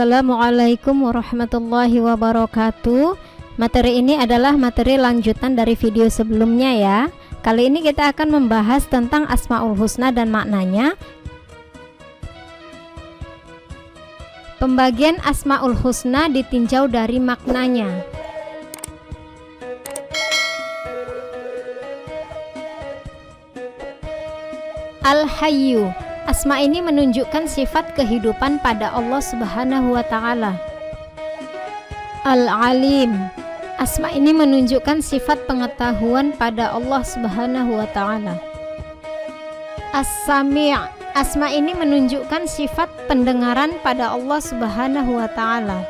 Assalamualaikum warahmatullahi wabarakatuh. Materi ini adalah materi lanjutan dari video sebelumnya ya. Kali ini kita akan membahas tentang Asmaul Husna dan maknanya. Pembagian Asmaul Husna ditinjau dari maknanya. Al-Hayyu, asma ini menunjukkan sifat kehidupan pada Allah Subhanahu wa Ta'ala. Al-Alim, asma ini menunjukkan sifat pengetahuan pada Allah Subhanahu wa Ta'ala. As-Sami', asma ini menunjukkan sifat pendengaran pada Allah Subhanahu wa Ta'ala.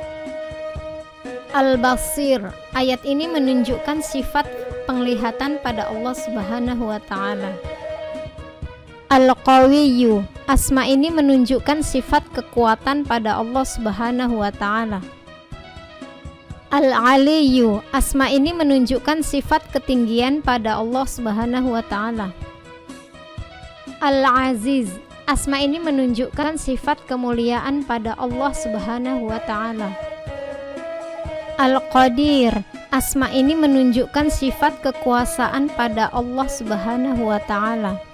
Al-Basir, ayat ini menunjukkan sifat penglihatan pada Allah Subhanahu wa Ta'ala. Al-Qawiyyu, asma ini menunjukkan sifat kekuatan pada Allah Subhanahu wa Ta'ala. Al-Aliyyu, asma ini menunjukkan sifat ketinggian pada Allah Subhanahu wa Ta'ala. Al-Aziz, asma ini menunjukkan sifat kemuliaan pada Allah Subhanahu wa Ta'ala. Al-Qadir, asma ini menunjukkan sifat kekuasaan pada Allah Subhanahu wa Ta'ala.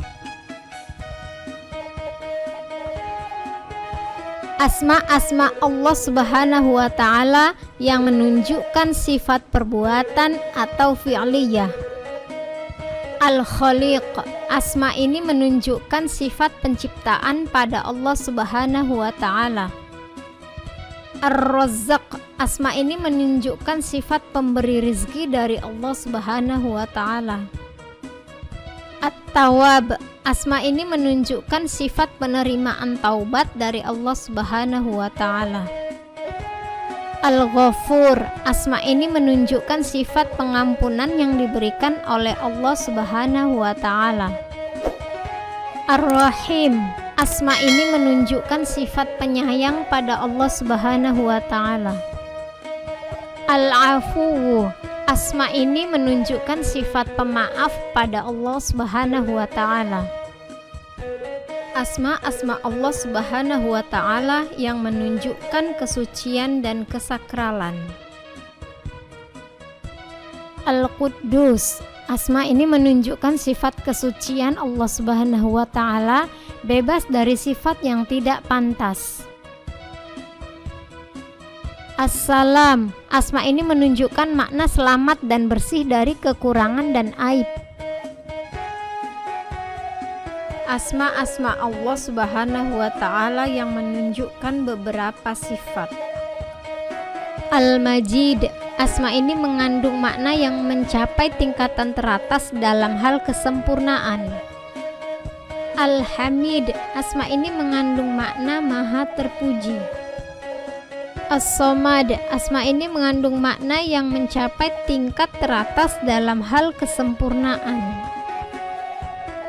Asma-asma Allah Subhanahu wa Ta'ala yang menunjukkan sifat perbuatan atau fi'liyah. Al-Khaliq, asma ini menunjukkan sifat penciptaan pada Allah Subhanahu wa Ta'ala. Ar-Razzaq, asma ini menunjukkan sifat pemberi rizki dari Allah Subhanahu wa Ta'ala. At-Tawwab, asma ini menunjukkan sifat penerimaan taubat dari Allah Subhanahu wa Ta'ala. Al-Ghafur, asma ini menunjukkan sifat pengampunan yang diberikan oleh Allah Subhanahu wa Ta'ala. Ar-Rahim, asma ini menunjukkan sifat penyayang pada Allah Subhanahu wa Ta'ala. Al-Afuw, asma ini menunjukkan sifat pemaaf pada Allah Subhanahu wa Ta'ala. Asma-asma Allah Subhanahu wa Ta'ala yang menunjukkan kesucian dan kesakralan. Al-Quddus, asma ini menunjukkan sifat kesucian Allah Subhanahu wa Ta'ala, bebas dari sifat yang tidak pantas. As-Salam, asma ini menunjukkan makna selamat dan bersih dari kekurangan dan aib. Asma-asma Allah Subhanahu wa Ta'ala yang menunjukkan beberapa sifat. Al-Majid, asma ini mengandung makna yang mencapai tingkatan teratas dalam hal kesempurnaan. Al-Hamid, asma ini mengandung makna maha terpuji. As-Somad, asma ini mengandung makna yang mencapai tingkat teratas dalam hal kesempurnaan.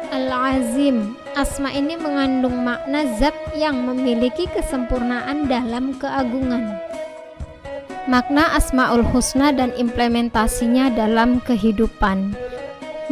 Al-Azim, asma ini mengandung makna zat yang memiliki kesempurnaan dalam keagungan. Makna Asmaul Husna dan implementasinya dalam kehidupan.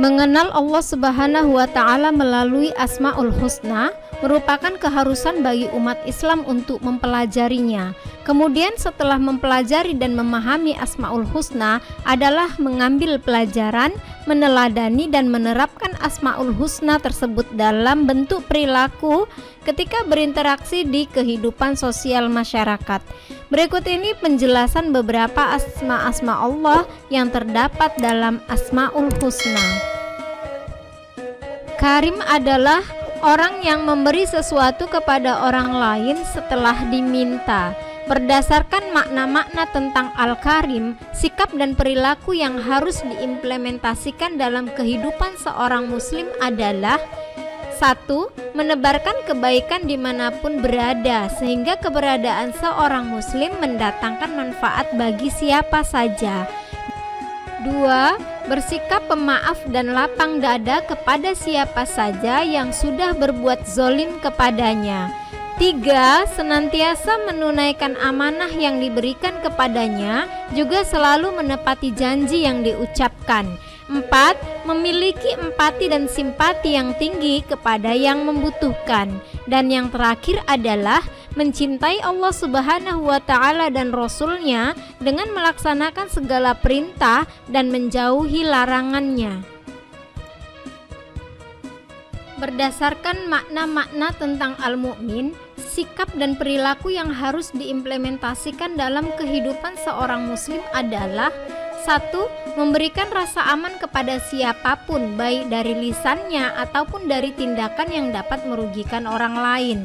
Mengenal Allah Subhanahu wa Ta'ala melalui Asmaul Husna merupakan keharusan bagi umat Islam untuk mempelajarinya. Kemudian setelah mempelajari dan memahami Asmaul Husna adalah mengambil pelajaran, meneladani dan menerapkan Asmaul Husna tersebut dalam bentuk perilaku ketika berinteraksi di kehidupan sosial masyarakat. Berikut ini penjelasan beberapa asma-asma Allah yang terdapat dalam Asmaul Husna. Karim adalah orang yang memberi sesuatu kepada orang lain setelah diminta. Berdasarkan makna-makna tentang Al-Karim, sikap dan perilaku yang harus diimplementasikan dalam kehidupan seorang muslim adalah: 1. Menebarkan kebaikan dimanapun berada, sehingga keberadaan seorang muslim mendatangkan manfaat bagi siapa saja. 2. Bersikap pemaaf dan lapang dada kepada siapa saja yang sudah berbuat zolim kepadanya. 3. Senantiasa menunaikan amanah yang diberikan kepadanya, juga selalu menepati janji yang diucapkan. 4. Memiliki empati dan simpati yang tinggi kepada yang membutuhkan. Dan yang terakhir adalah mencintai Allah Subhanahu wa Ta'ala dan Rasul-Nya dengan melaksanakan segala perintah dan menjauhi larangannya. Berdasarkan makna-makna tentang al-mu'min, sikap dan perilaku yang harus diimplementasikan dalam kehidupan seorang muslim adalah: 1. Memberikan rasa aman kepada siapapun, baik dari lisannya ataupun dari tindakan yang dapat merugikan orang lain.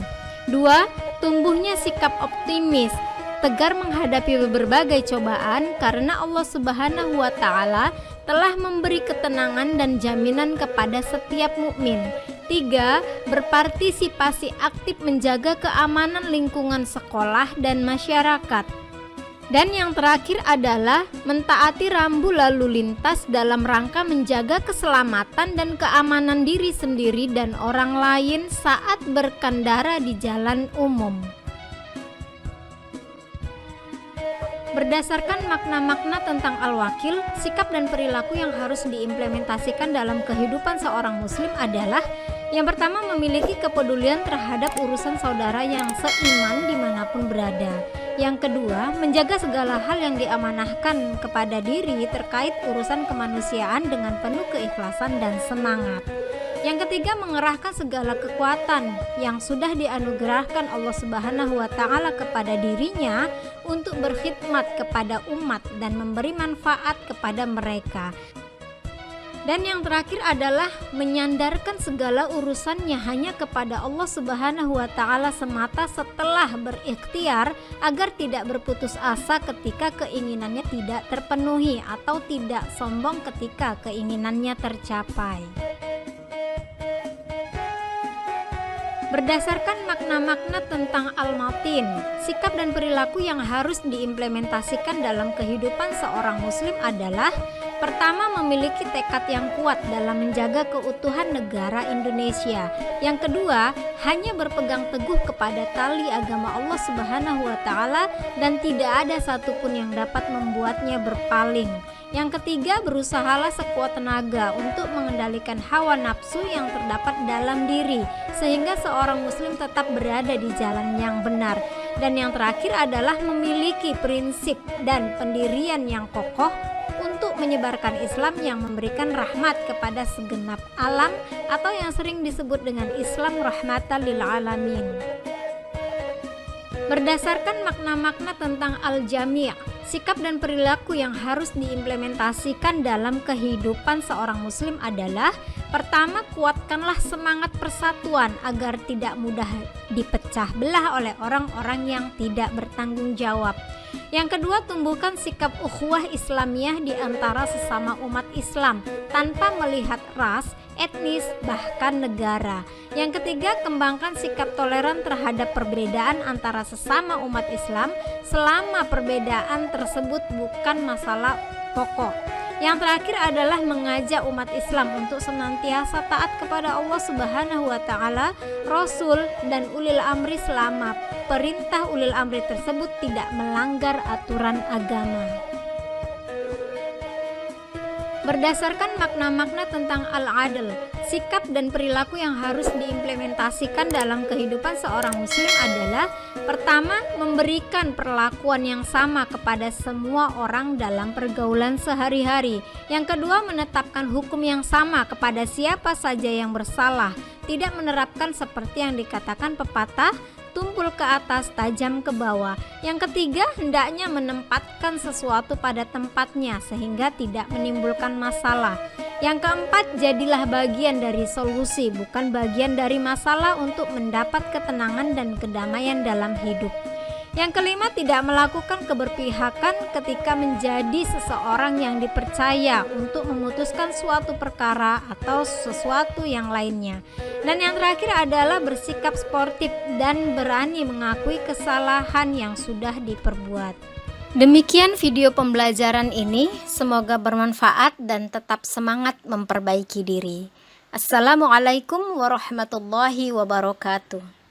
2. Tumbuhnya sikap optimis, tegar menghadapi berbagai cobaan karena Allah Subhanahu wa Ta'ala telah memberi ketenangan dan jaminan kepada setiap mukmin. 3. Berpartisipasi aktif menjaga keamanan lingkungan sekolah dan masyarakat. Dan yang terakhir adalah mentaati rambu lalu lintas dalam rangka menjaga keselamatan dan keamanan diri sendiri dan orang lain saat berkendara di jalan umum. Berdasarkan makna-makna tentang al-wakil, sikap dan perilaku yang harus diimplementasikan dalam kehidupan seorang muslim adalah: yang pertama, memiliki kepedulian terhadap urusan saudara yang seiman dimanapun berada. Yang kedua, menjaga segala hal yang diamanahkan kepada diri terkait urusan kemanusiaan dengan penuh keikhlasan dan semangat. Yang ketiga, mengerahkan segala kekuatan yang sudah dianugerahkan Allah Subhanahu wa Ta'ala kepada dirinya untuk berkhidmat kepada umat dan memberi manfaat kepada mereka. Dan yang terakhir adalah menyandarkan segala urusannya hanya kepada Allah Subhanahu wa Ta'ala semata setelah berikhtiar agar tidak berputus asa ketika keinginannya tidak terpenuhi atau tidak sombong ketika keinginannya tercapai. Berdasarkan makna-makna tentang al-matin, sikap dan perilaku yang harus diimplementasikan dalam kehidupan seorang muslim adalah: pertama, memiliki tekad yang kuat dalam menjaga keutuhan negara Indonesia. Yang kedua, hanya berpegang teguh kepada tali agama Allah Subhanahu wa Ta'ala dan tidak ada satupun yang dapat membuatnya berpaling. Yang ketiga, berusahalah sekuat tenaga untuk mengendalikan hawa nafsu yang terdapat dalam diri sehingga seorang muslim tetap berada di jalan yang benar. Dan yang terakhir adalah memiliki prinsip dan pendirian yang kokoh untuk menyebarkan Islam yang memberikan rahmat kepada segenap alam atau yang sering disebut dengan Islam rahmatan lil alamin. Berdasarkan makna-makna tentang al-jami', sikap dan perilaku yang harus diimplementasikan dalam kehidupan seorang muslim adalah: pertama, kuatkanlah semangat persatuan agar tidak mudah dipecah belah oleh orang-orang yang tidak bertanggung jawab. Yang kedua, tumbuhkan sikap ukhuwah Islamiyah di antara sesama umat Islam tanpa melihat ras, etnis, bahkan negara. Yang ketiga, kembangkan sikap toleran terhadap perbedaan antara sesama umat Islam selama perbedaan tersebut bukan masalah pokok. Yang terakhir adalah mengajak umat Islam untuk senantiasa taat kepada Allah Subhanahu wa Ta'ala, Rasul, dan ulil amri selama perintah ulil amri tersebut tidak melanggar aturan agama. Berdasarkan makna-makna tentang al-adl, sikap dan perilaku yang harus diimplementasikan dalam kehidupan seorang muslim adalah: pertama, memberikan perlakuan yang sama kepada semua orang dalam pergaulan sehari-hari. Yang kedua, menetapkan hukum yang sama kepada siapa saja yang bersalah, tidak menerapkan seperti yang dikatakan pepatah, tumpul ke atas, tajam ke bawah. Yang ketiga, hendaknya menempatkan sesuatu pada tempatnya sehingga tidak menimbulkan masalah. Yang keempat, jadilah bagian dari solusi, bukan bagian dari masalah untuk mendapat ketenangan dan kedamaian dalam hidup. Yang kelima, tidak melakukan keberpihakan ketika menjadi seseorang yang dipercaya untuk memutuskan suatu perkara atau sesuatu yang lainnya. Dan yang terakhir adalah bersikap sportif dan berani mengakui kesalahan yang sudah diperbuat. Demikian video pembelajaran ini, semoga bermanfaat dan tetap semangat memperbaiki diri. Assalamualaikum warahmatullahi wabarakatuh.